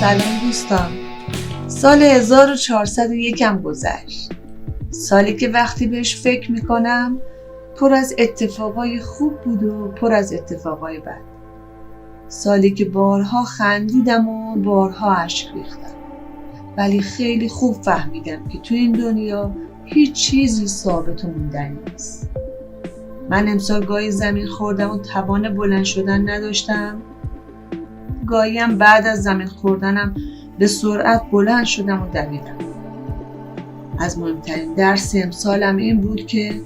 سلام دوستان. سال 1401 هم گذشت. سالی که وقتی بهش فکر میکنم پر از اتفاقای خوب بود و پر از اتفاقای بد. سالی که بارها خندیدم و بارها اشک ریختم، ولی خیلی خوب فهمیدم که تو این دنیا هیچ چیزی ثابت و موندنی نیست. من امسال گاهی زمین خوردم و توان بلند شدن نداشتم، گاهی هم بعد از زمین خوردنم به سرعت بلند شدم و دویدم. از مهمترین درس امسالم این بود که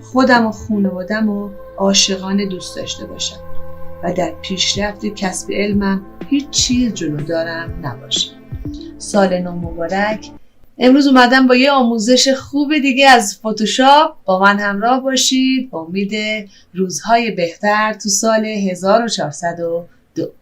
خودم و خانواده‌ام و عاشقانه دوست داشته باشم و در پیشرفت کسب علمم هیچ چیز جلودارم نباشه. سال نو مبارک. امروز اومدم با یه آموزش خوب دیگه از فتوشاپ. با من همراه باشید با امید روزهای بهتر تو سال 1402.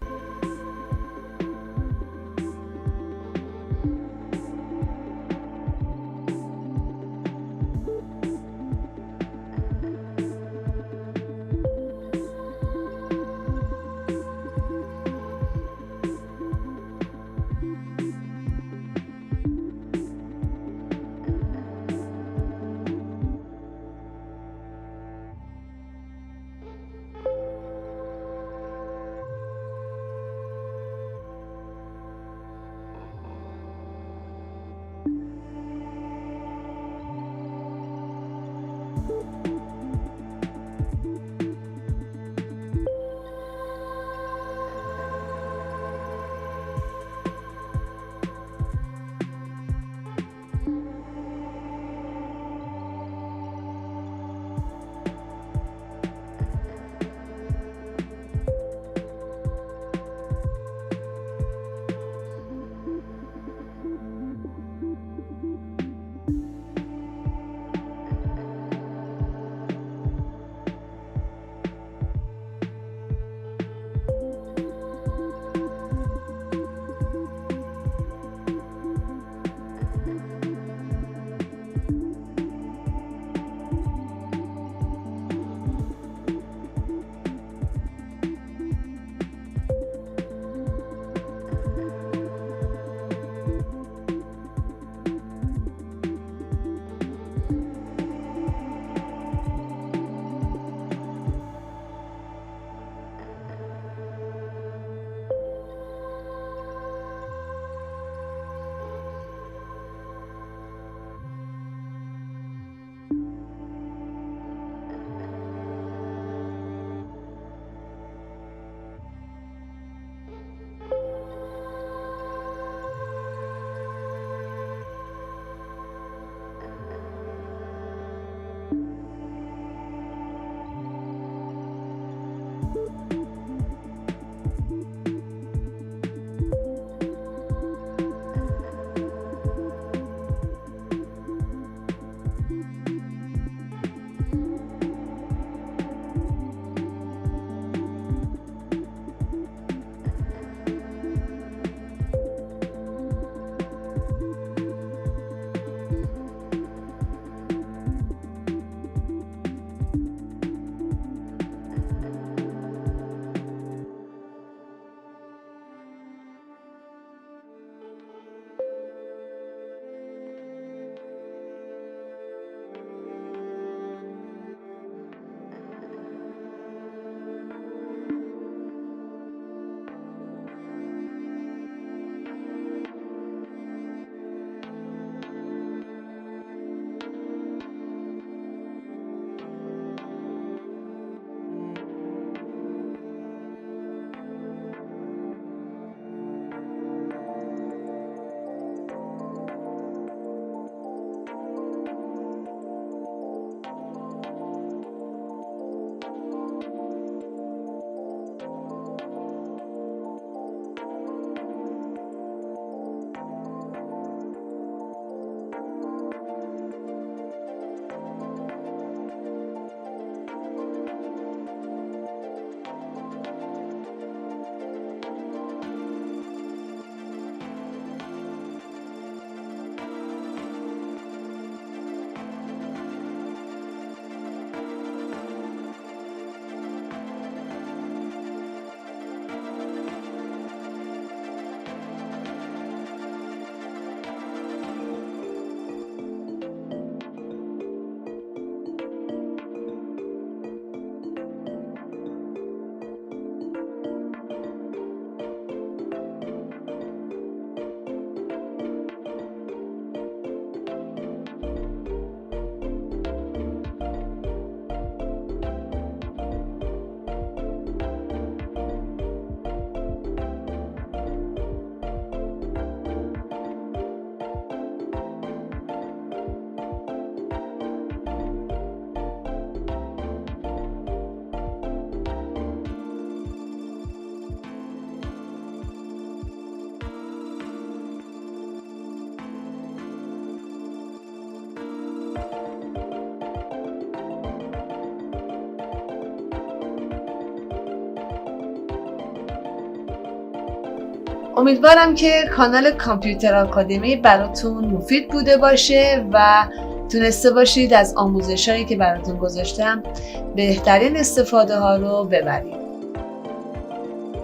امیدوارم که کانال کامپیوتر آکادمی براتون مفید بوده باشه و تونسته باشید از آموزش‌هایی که براتون گذاشتم بهترین استفاده ها رو ببرید.